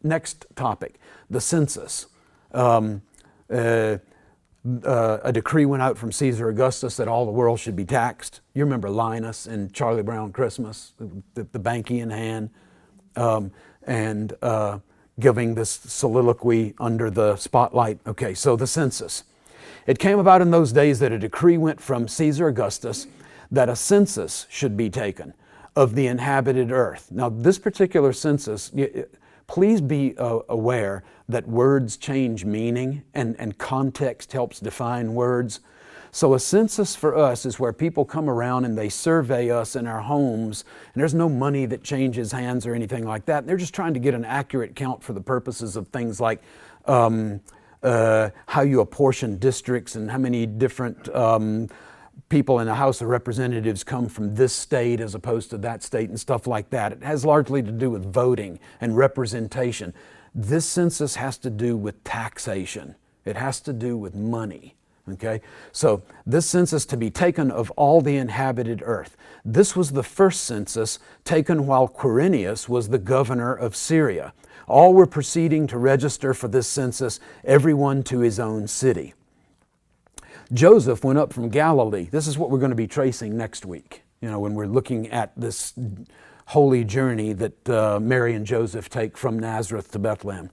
Next topic, the census. A decree went out from Caesar Augustus that all the world should be taxed. You remember Linus in Charlie Brown Christmas, the banky in hand, and giving this soliloquy under the spotlight. Okay, so the census. It came about in those days that a decree went from Caesar Augustus that a census should be taken of the inhabited earth. Now, this particular census, please be aware that words change meaning and context helps define words. So a census for us is where people come around and they survey us in our homes, and there's no money that changes hands or anything like that. They're just trying to get an accurate count for the purposes of things like how you apportion districts and how many different people in the House of Representatives come from this state as opposed to that state and stuff like that. It has largely to do with voting and representation. This census has to do with taxation. It has to do with money. Okay, so this census to be taken of all the inhabited earth. This was the first census taken while Quirinius was the governor of Syria. All were proceeding to register for this census, everyone to his own city. Joseph went up from Galilee. This is what we're going to be tracing next week, when we're looking at this holy journey that Mary and Joseph take from Nazareth to Bethlehem.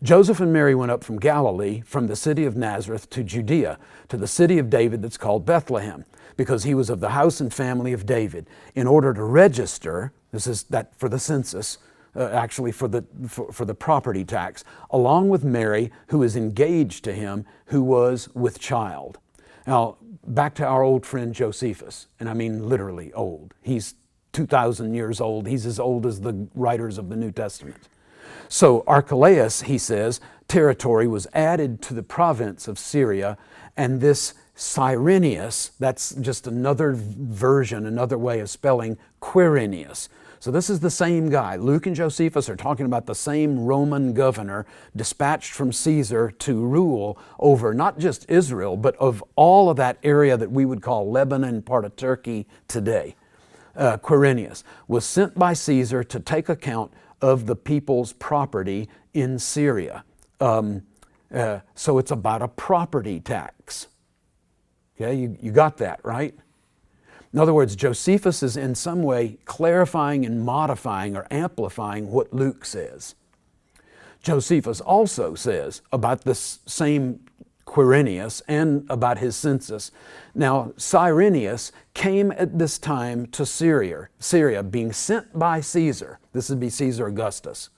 Joseph and Mary went up from Galilee, from the city of Nazareth to Judea, to the city of David that's called Bethlehem, because he was of the house and family of David, in order to register, this is that for the census, actually for the property tax, along with Mary, who is engaged to him, who was with child. Now, back to our old friend Josephus, and I mean literally old. He's 2,000 years old. He's as old as the writers of the New Testament. So Archelaus, he says, territory was added to the province of Syria, and this Cyrenius, that's just another version, another way of spelling Quirinius. So this is the same guy. Luke and Josephus are talking about the same Roman governor dispatched from Caesar to rule over not just Israel, but of all of that area that we would call Lebanon, part of Turkey today. Quirinius was sent by Caesar to take account of the people's property in Syria. So it's about a property tax. Okay, you got that, right? In other words, Josephus is in some way clarifying and modifying or amplifying what Luke says. Josephus also says about this same Quirinius and about his census. Now, Cyrenius came at this time to Syria, being sent by Caesar, this would be Caesar Augustus,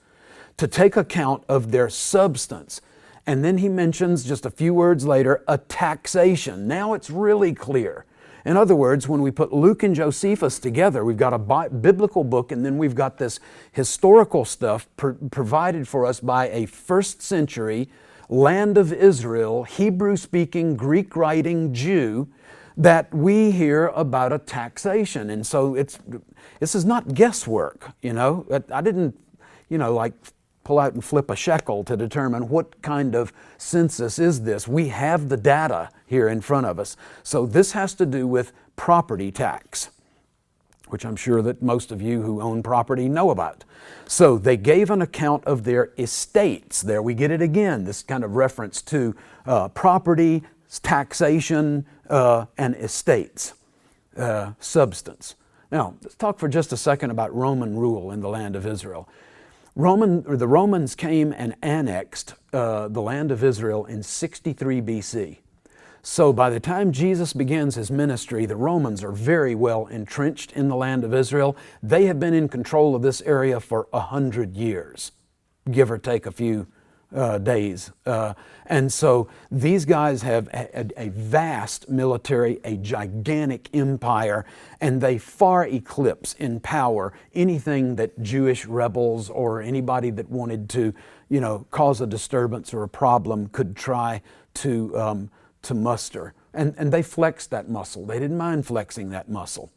to take account of their substance. And then he mentions just a few words later, a taxation. Now it's really clear. In other words, when we put Luke and Josephus together, we've got a biblical book, and then we've got this historical stuff provided for us by a first century land of Israel, Hebrew-speaking, Greek-writing Jew, that we hear about a taxation. And so this is not guesswork, I didn't, like pull out and flip a shekel to determine what kind of census is this. We have the data here in front of us. So this has to do with property tax, which I'm sure that most of you who own property know about. So they gave an account of their estates. There we get it again, this kind of reference to property, taxation, and estates, substance. Now, let's talk for just a second about Roman rule in the land of Israel. The Romans came and annexed the land of Israel in 63 BC. So by the time Jesus begins his ministry, the Romans are very well entrenched in the land of Israel. They have been in control of this area for 100 years, give or take a few days. And so these guys have a vast military, a gigantic empire, and they far eclipse in power anything that Jewish rebels or anybody that wanted to, cause a disturbance or a problem could try to muster. And they flexed that muscle. They didn't mind flexing that muscle.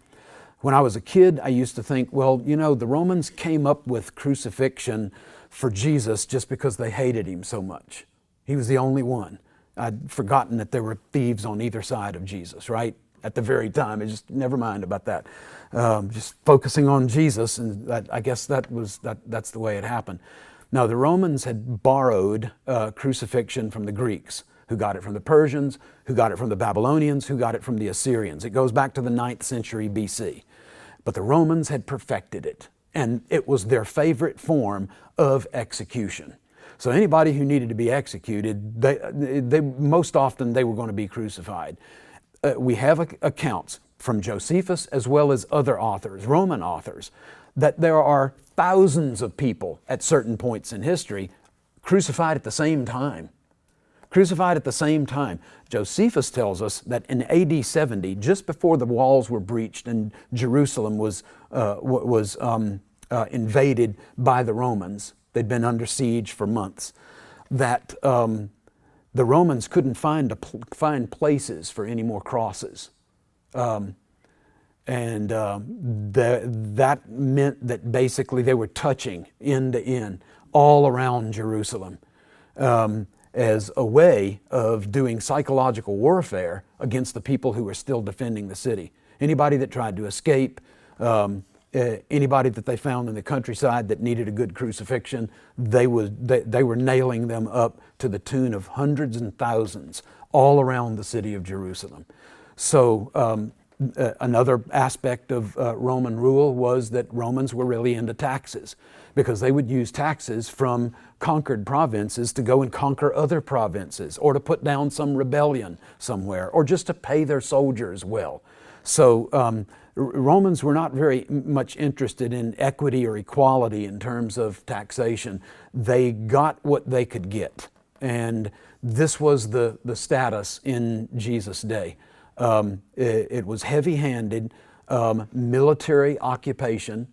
When I was a kid, I used to think, well, the Romans came up with crucifixion for Jesus just because they hated him so much. He was the only one. I'd forgotten that there were thieves on either side of Jesus, right? At the very time. I just never mind about that. Just focusing on Jesus, and I guess that's the way it happened. Now, the Romans had borrowed crucifixion from the Greeks, who got it from the Persians, who got it from the Babylonians, who got it from the Assyrians. It goes back to the 9th century BC. But the Romans had perfected it, and it was their favorite form of execution. So anybody who needed to be executed, most often they were going to be crucified. We have accounts from Josephus as well as other authors, Roman authors, that there are thousands of people at certain points in history crucified at the same time. Crucified at the same time. Josephus tells us that in AD 70, just before the walls were breached and Jerusalem was invaded by the Romans, they'd been under siege for months, that the Romans couldn't find places for any more crosses. That meant that basically they were touching end to end all around Jerusalem as a way of doing psychological warfare against the people who were still defending the city. Anybody that tried to escape, anybody that they found in the countryside that needed a good crucifixion, they were nailing them up to the tune of hundreds and thousands all around the city of Jerusalem. So another aspect of Roman rule was that Romans were really into taxes, because they would use taxes from conquered provinces to go and conquer other provinces, or to put down some rebellion somewhere, or just to pay their soldiers well. So Romans were not very much interested in equity or equality in terms of taxation. They got what they could get, and this was the status in Jesus' day. It was heavy-handed military occupation.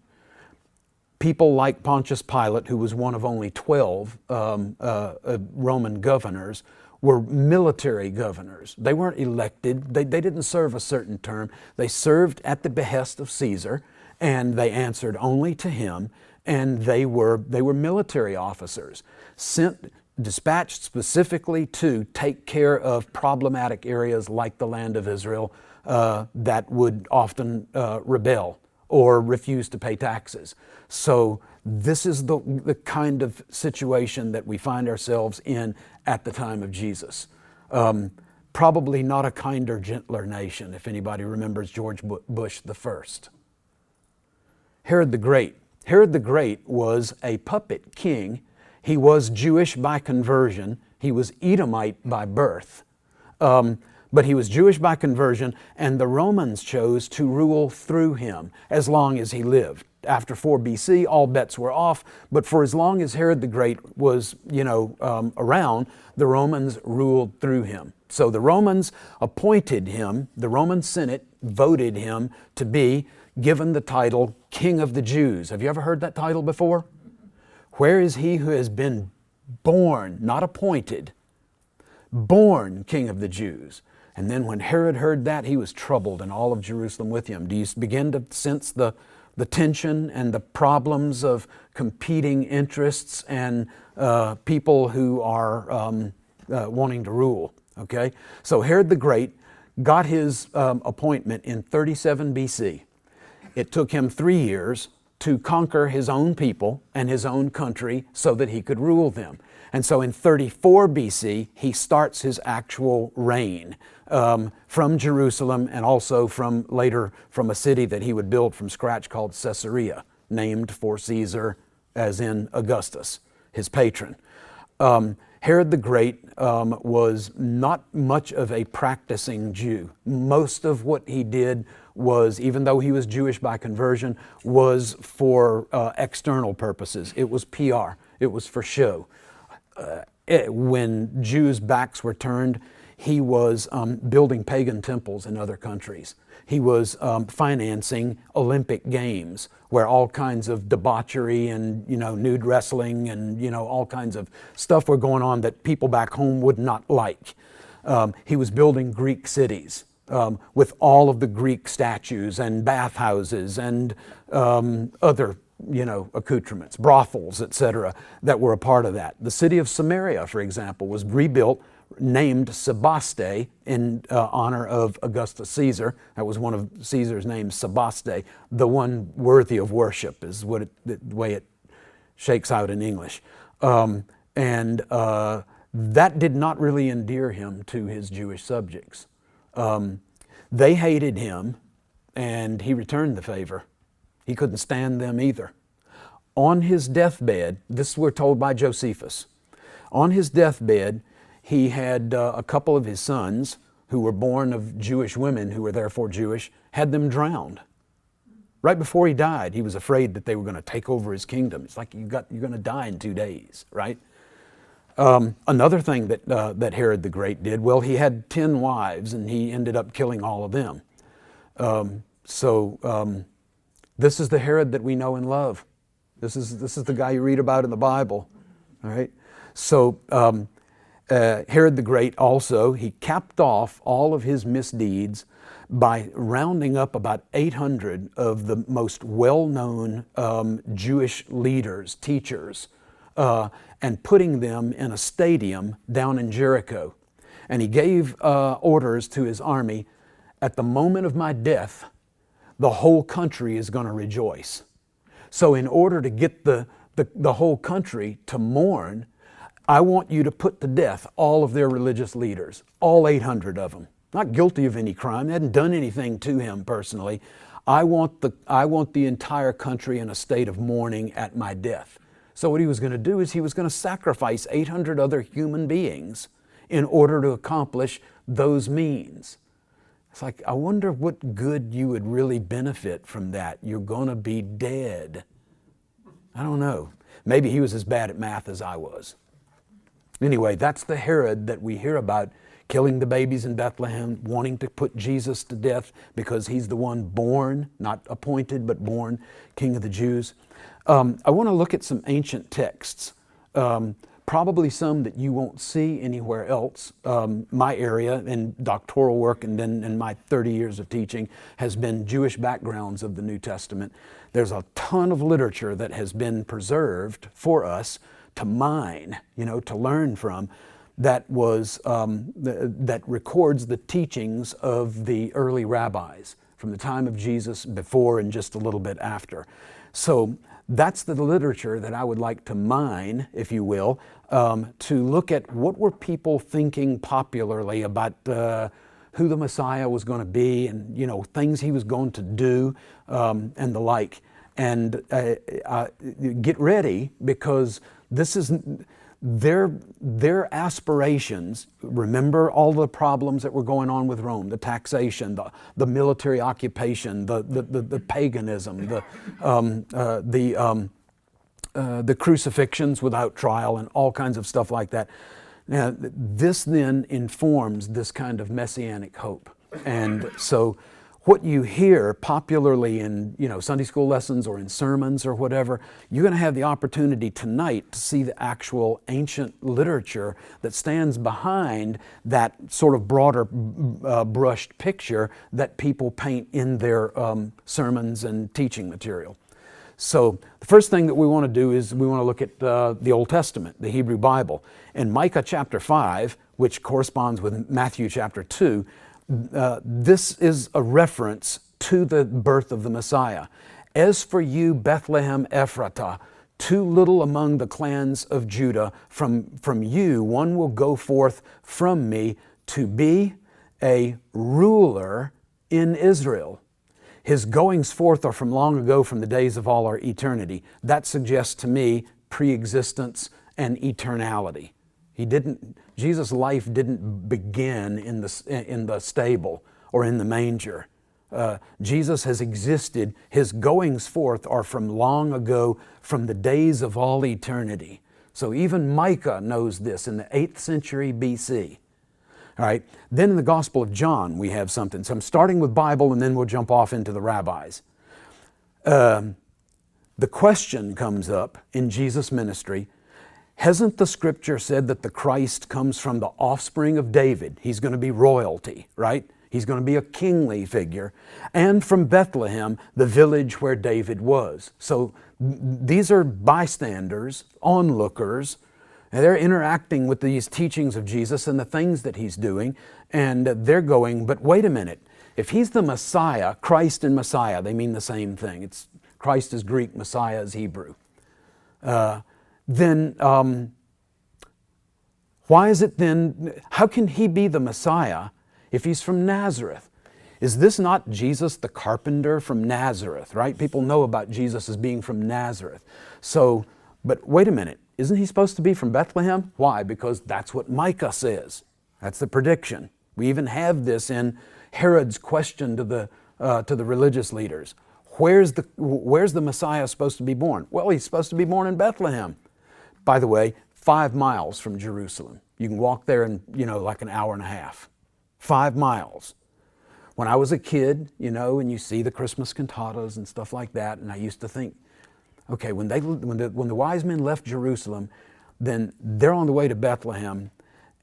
People like Pontius Pilate, who was one of only 12 Roman governors, were military governors. They weren't elected. They didn't serve a certain term. They served at the behest of Caesar, and they answered only to him, and they were military officers, dispatched specifically to take care of problematic areas like the land of Israel that would often rebel or refuse to pay taxes. So this is the kind of situation that we find ourselves in at the time of Jesus. Probably not a kinder, gentler nation, if anybody remembers George Bush the First. Herod the Great. Herod the Great was a puppet king. He was Jewish by conversion. He was Edomite by birth. But he was Jewish by conversion, and the Romans chose to rule through him as long as he lived. After 4 BC, all bets were off, but for as long as Herod the Great was, around, the Romans ruled through him. So the Romans appointed him, the Roman Senate voted him to be given the title King of the Jews. Have you ever heard that title before? Where is he who has been born, not appointed, born King of the Jews? And then when Herod heard that, he was troubled, and all of Jerusalem with him. Do you begin to sense the tension and the problems of competing interests and people who are wanting to rule? Okay, so Herod the Great got his appointment in 37 BC. It took him 3 years to conquer his own people and his own country so that he could rule them. And so in 34 BC, he starts his actual reign from Jerusalem, and also later from a city that he would build from scratch called Caesarea, named for Caesar, as in Augustus, his patron. Herod the Great was not much of a practicing Jew. Most of what he did was, even though he was Jewish by conversion, was for external purposes. It was PR. It was for show. When Jews' backs were turned, he was building pagan temples in other countries. He was financing Olympic Games, where all kinds of debauchery and nude wrestling and all kinds of stuff were going on that people back home would not like. He was building Greek cities with all of the Greek statues and bathhouses and other accoutrements, brothels, etc., that were a part of that. The city of Samaria, for example, was rebuilt, named Sebaste in honor of Augustus Caesar. That was one of Caesar's names, Sebaste, the one worthy of worship is the way it shakes out in English. And that did not really endear him to his Jewish subjects. They hated him, and he returned the favor. He couldn't stand them either. On his deathbed, this we're told by Josephus, on his deathbed, he had a couple of his sons who were born of Jewish women who were therefore Jewish, had them drowned. Right before he died, he was afraid that they were going to take over his kingdom. It's like you're going to die in 2 days, right? Another thing that Herod the Great did, well, he had 10 wives, and he ended up killing all of them. This is the Herod that we know and love. This is the guy you read about in the Bible, all right? So Herod the Great also, he capped off all of his misdeeds by rounding up about 800 of the most well-known Jewish leaders, teachers, and putting them in a stadium down in Jericho. And he gave orders to his army, at the moment of my death, the whole country is going to rejoice. So in order to get the whole country to mourn, I want you to put to death all of their religious leaders, all 800 of them. Not guilty of any crime, they hadn't done anything to him personally. I want the entire country in a state of mourning at my death. So what he was going to do is he was going to sacrifice 800 other human beings in order to accomplish those means. It's like, I wonder what good you would really benefit from that. You're going to be dead. I don't know. Maybe he was as bad at math as I was. Anyway, that's the Herod that we hear about, killing the babies in Bethlehem, wanting to put Jesus to death because he's the one born, not appointed, but born, King of the Jews. I want to look at some ancient texts, probably some that you won't see anywhere else. My area in doctoral work and then in my 30 years of teaching has been Jewish backgrounds of the New Testament. There's a ton of literature that has been preserved for us to mine, to learn from, that records the teachings of the early rabbis from the time of Jesus, before and just a little bit after. So that's the literature that I would like to mine, if you will, to look at what were people thinking popularly about who the Messiah was going to be, and things he was going to do, and the like. And get ready, because this is their aspirations. Remember all the problems that were going on with Rome: the taxation, the military occupation, the paganism, the crucifixions without trial, and all kinds of stuff like that. Now, this then informs this kind of messianic hope. And so what you hear popularly in Sunday school lessons or in sermons or whatever, you're going to have the opportunity tonight to see the actual ancient literature that stands behind that sort of broader brushed picture that people paint in their sermons and teaching material. So the first thing that we want to do is we want to look at the Old Testament, the Hebrew Bible. In Micah chapter 5, which corresponds with Matthew chapter 2, this is a reference to the birth of the Messiah. As for you, Bethlehem Ephratah, too little among the clans of Judah, from you one will go forth from me to be a ruler in Israel. His goings forth are from long ago, from the days of all our eternity. That suggests to me pre-existence and eternality. Jesus' life didn't begin in the stable or in the manger. Jesus has existed. His goings forth are from long ago, from the days of all eternity. So even Micah knows this in the 8th century BC. All right. Then in the Gospel of John, we have something. So I'm starting with Bible, and then we'll jump off into the rabbis. The question comes up in Jesus' ministry: hasn't the Scripture said that the Christ comes from the offspring of David? He's going to be royalty, right? He's going to be a kingly figure. And from Bethlehem, the village where David was. So these are bystanders, onlookers. And they're interacting with these teachings of Jesus and the things that he's doing. And they're going, but wait a minute. If he's the Messiah, Christ and Messiah, they mean the same thing. Christ is Greek, Messiah is Hebrew. then why is it then, how can he be the Messiah if he's from Nazareth? Is this not Jesus the carpenter from Nazareth, right? People know about Jesus as being from Nazareth. So, but wait a minute, isn't he supposed to be from Bethlehem? Why? Because that's what Micah says. That's the prediction. We even have this in Herod's question to the religious leaders. Where's the Messiah supposed to be born? Well, he's supposed to be born in Bethlehem. By the way, 5 miles from Jerusalem. You can walk there in, like an hour and a half. 5 miles. When I was a kid, and you see the Christmas cantatas and stuff like that, and I used to think, okay, when the wise men left Jerusalem, then they're on the way to Bethlehem,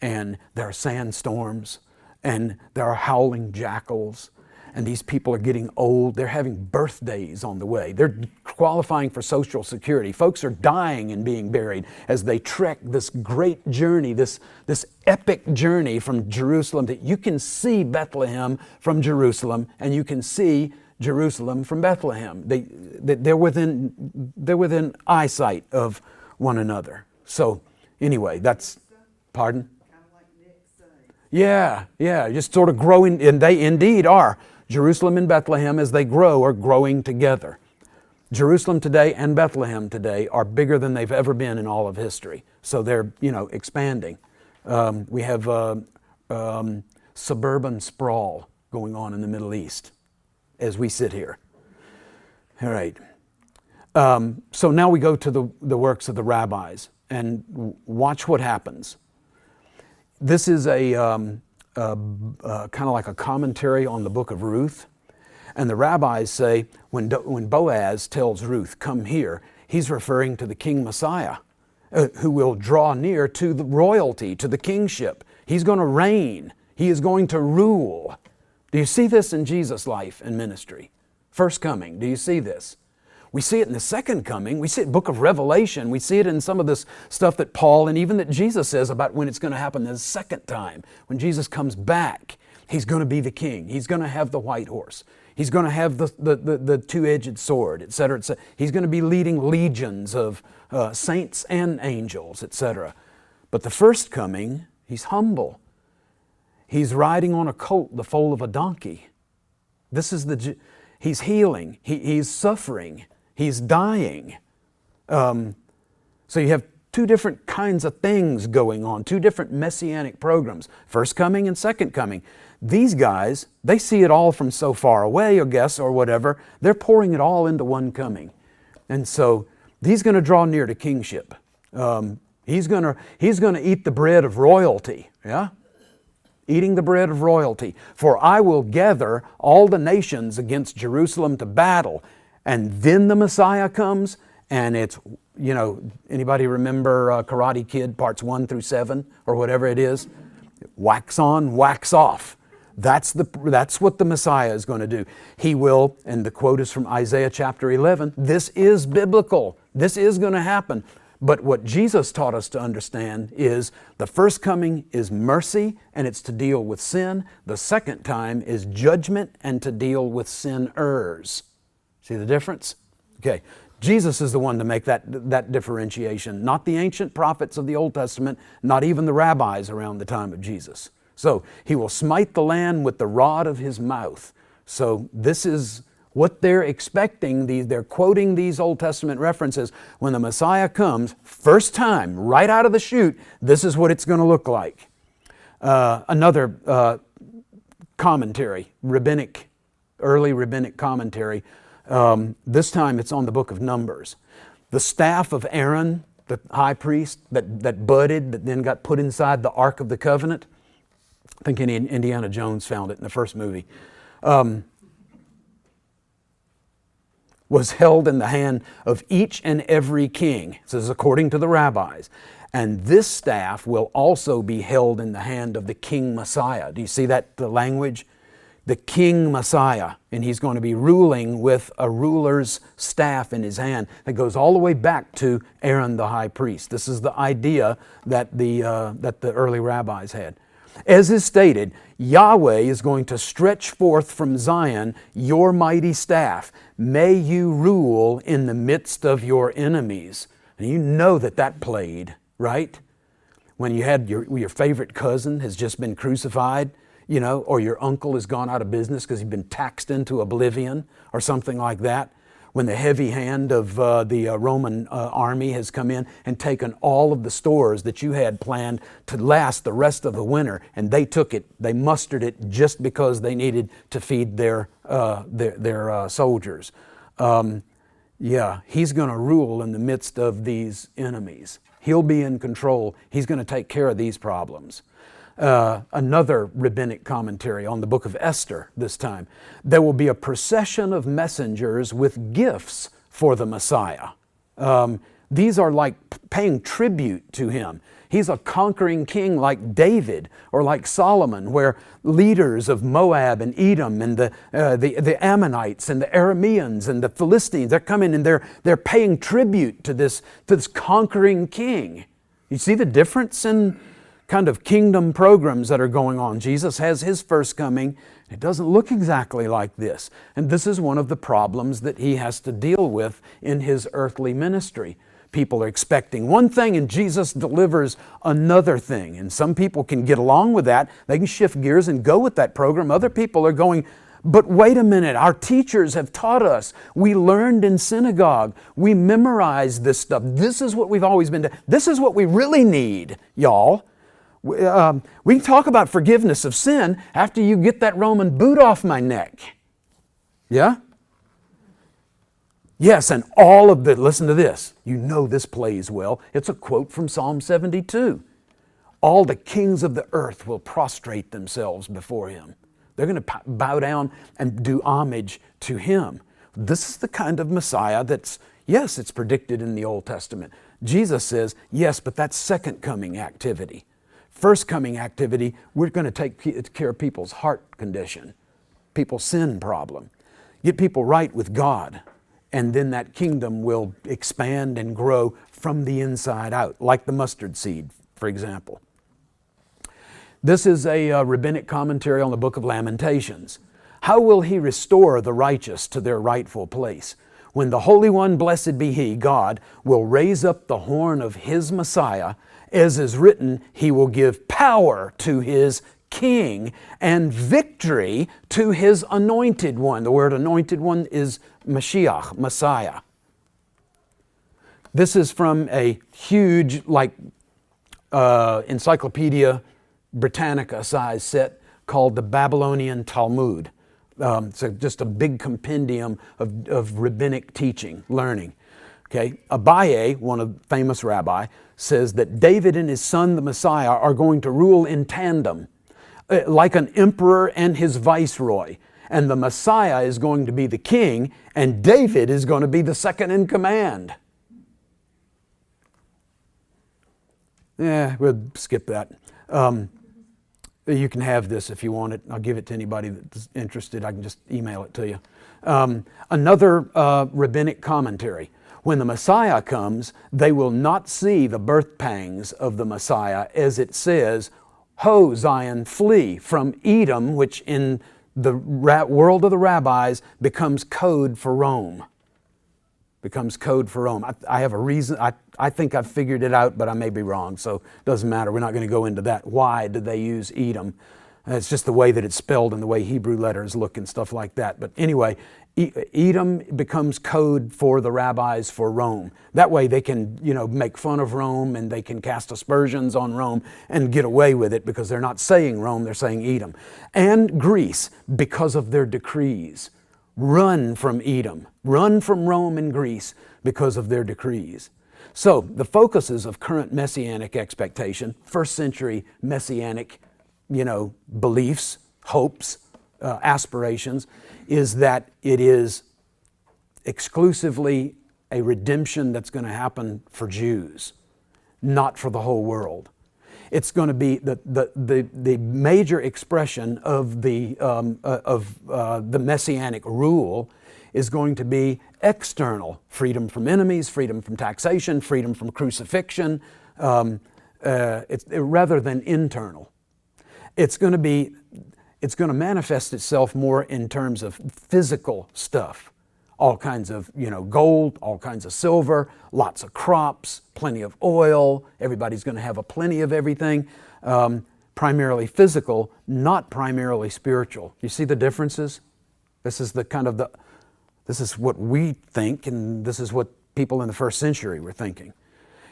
and there are sandstorms, and there are howling jackals, and these people are getting old. They're having birthdays on the way. They're qualifying for Social Security. Folks are dying and being buried as they trek this great journey, this epic journey from Jerusalem. That you can see Bethlehem from Jerusalem, and you can see Jerusalem from Bethlehem. They're within eyesight of one another. So anyway, that's, pardon? Yeah, just sort of growing, and they indeed are. Jerusalem and Bethlehem, as they grow, are growing together. Jerusalem today and Bethlehem today are bigger than they've ever been in all of history. So they're, expanding. We have suburban sprawl going on in the Middle East as we sit here. All right. So now we go to the works of the rabbis, and watch what happens. This is a kind of like a commentary on the book of Ruth. And the rabbis say when Boaz tells Ruth, come here, he's referring to the King Messiah, who will draw near to the royalty, to the kingship. He's going to reign. He is going to rule. Do you see this in Jesus' life and ministry? First coming, do you see this? We see it in the second coming. We see it in the book of Revelation. We see it in some of this stuff that Paul and even that Jesus says about when it's going to happen the second time. When Jesus comes back, he's going to be the king. He's going to have the white horse. He's going to have the two-edged sword, etc., etc. He's going to be leading legions of saints and angels, etc. But the first coming, he's humble. He's riding on a colt, the foal of a donkey. He's healing. He's suffering. He's dying. So you have two different kinds of things going on, two different messianic programs, first coming and second coming. These guys, they see it all from so far away, I guess, or whatever. They're pouring it all into one coming. And so he's going to draw near to kingship. He's going to eat the bread of royalty, yeah? Eating the bread of royalty. For I will gather all the nations against Jerusalem to battle. And then the Messiah comes, and it's, anybody remember Karate Kid parts 1 through 7 or whatever it is? Wax on, wax off. That's what the Messiah is going to do. He will, and the quote is from Isaiah chapter 11, this is biblical. This is going to happen. But what Jesus taught us to understand is the first coming is mercy, and it's to deal with sin. The second time is judgment and to deal with sinners. See the difference? Okay. Jesus is the one to make that differentiation, not the ancient prophets of the Old Testament, not even the rabbis around the time of Jesus. So he will smite the land with the rod of his mouth. So this is what they're expecting. They're quoting these Old Testament references. When the Messiah comes, first time, right out of the chute, this is what it's going to look like. Another commentary, early rabbinic commentary. This time it's on the book of Numbers. The staff of Aaron, the high priest, that budded, that then got put inside the Ark of the Covenant. I think Indiana Jones found it in the first movie. Was held in the hand of each and every king. It says according to the rabbis. And this staff will also be held in the hand of the King Messiah. Do you see that, the language? The King Messiah. And he's going to be ruling with a ruler's staff in his hand. That goes all the way back to Aaron the high priest. This is the idea that the early rabbis had. As is stated, Yahweh is going to stretch forth from Zion your mighty staff. May you rule in the midst of your enemies. And you know that played, right? When you had your favorite cousin has just been crucified, you know, or your uncle has gone out of business because he's been taxed into oblivion or something like that. When the heavy hand of the Roman army has come in and taken all of the stores that you had planned to last the rest of the winter, and they took it, they mustered it just because they needed to feed their soldiers. Yeah, he's going to rule in the midst of these enemies. He'll be in control. He's going to take care of these problems. Another rabbinic commentary on the book of Esther this time. There will be a procession of messengers with gifts for the Messiah. These are like paying tribute to him. He's a conquering king like David or like Solomon, where leaders of Moab and Edom and the Ammonites and the Arameans and the Philistines, they're coming and they're paying tribute to this conquering king. You see the difference in kind of kingdom programs that are going on. Jesus has his first coming. It doesn't look exactly like this. And this is one of the problems that he has to deal with in his earthly ministry. People are expecting one thing and Jesus delivers another thing. And some people can get along with that. They can shift gears and go with that program. Other people are going, but wait a minute, our teachers have taught us. We learned in synagogue. We memorized this stuff. This is what we've always been doing. This is what we really need, y'all. We can talk about forgiveness of sin after you get that Roman boot off my neck. Yeah? Yes, and all of the, listen to this. You know this plays well. It's a quote from Psalm 72. All the kings of the earth will prostrate themselves before him. They're going to bow down and do homage to him. This is the kind of Messiah that's, yes, it's predicted in the Old Testament. Jesus says, yes, but that's second coming activity. First coming activity, we're going to take care of people's heart condition, people's sin problem, get people right with God, and then that kingdom will expand and grow from the inside out, like the mustard seed, for example. This is a rabbinic commentary on the book of Lamentations. How will he restore the righteous to their rightful place? When the Holy One, blessed be he, God, will raise up the horn of his Messiah, as is written, he will give power to his king and victory to his anointed one. The word anointed one is Mashiach, Messiah. This is from a huge, Encyclopedia Britannica size set called the Babylonian Talmud. So just a big compendium of rabbinic teaching, learning. Okay, Abaye, one of the famous rabbi, says that David and his son, the Messiah, are going to rule in tandem, like an emperor and his viceroy. And the Messiah is going to be the king, and David is going to be the second in command. Yeah, we'll skip that. You can have this if you want it. I'll give it to anybody that's interested. I can just email it to you. Another rabbinic commentary. When the Messiah comes, they will not see the birth pangs of the Messiah, as it says, Ho, Zion, flee from Edom, which in the world of the rabbis becomes code for Rome. Becomes code for Rome. I have a reason. I think I've figured it out, but I may be wrong, so it doesn't matter. We're not going to go into that. Why did they use Edom? It's just the way that it's spelled and the way Hebrew letters look and stuff like that. But anyway, Edom becomes code for the rabbis for Rome. That way they can, make fun of Rome and they can cast aspersions on Rome and get away with it because they're not saying Rome, they're saying Edom. And Greece, because of their decrees. Run from Edom. Run from Rome and Greece because of their decrees. So the focuses of current messianic expectation, first century messianic beliefs, hopes, aspirations, is that it is exclusively a redemption that's going to happen for Jews, not for the whole world. It's going to be the major expression of the messianic rule is going to be external: freedom from enemies, freedom from taxation, freedom from crucifixion, rather than internal. It's going to manifest itself more in terms of physical stuff. all kinds of, gold, all kinds of silver, lots of crops, plenty of oil. Everybody's going to have a plenty of everything. Primarily physical, not primarily spiritual. You see the differences? This is this is what we think, and this is what people in the first century were thinking.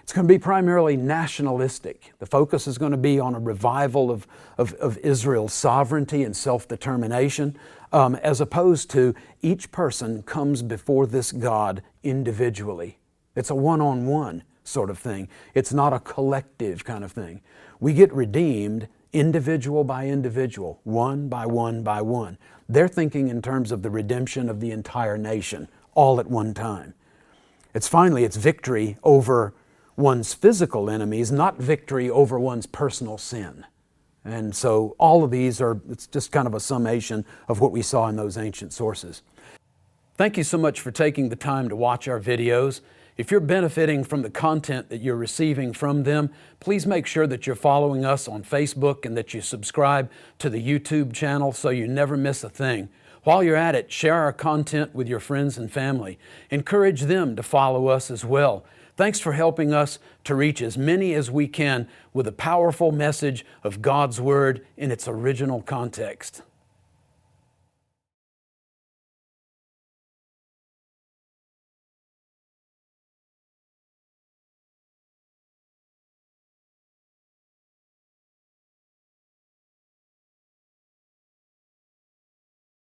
It's going to be primarily nationalistic. The focus is going to be on a revival of Israel's sovereignty and self-determination, as opposed to each person comes before this God individually. It's a one-on-one sort of thing. It's not a collective kind of thing. We get redeemed individual by individual, one by one by one. They're thinking in terms of the redemption of the entire nation, all at one time. It's victory over one's physical enemies, not victory over one's personal sin. And so all of these it's just kind of a summation of what we saw in those ancient sources. Thank you so much for taking the time to watch our videos. If you're benefiting from the content that you're receiving from them, please make sure that you're following us on Facebook and that you subscribe to the YouTube channel so you never miss a thing. While you're at it, share our content with your friends and family. Encourage them to follow us as well. Thanks for helping us to reach as many as we can with a powerful message of God's Word in its original context.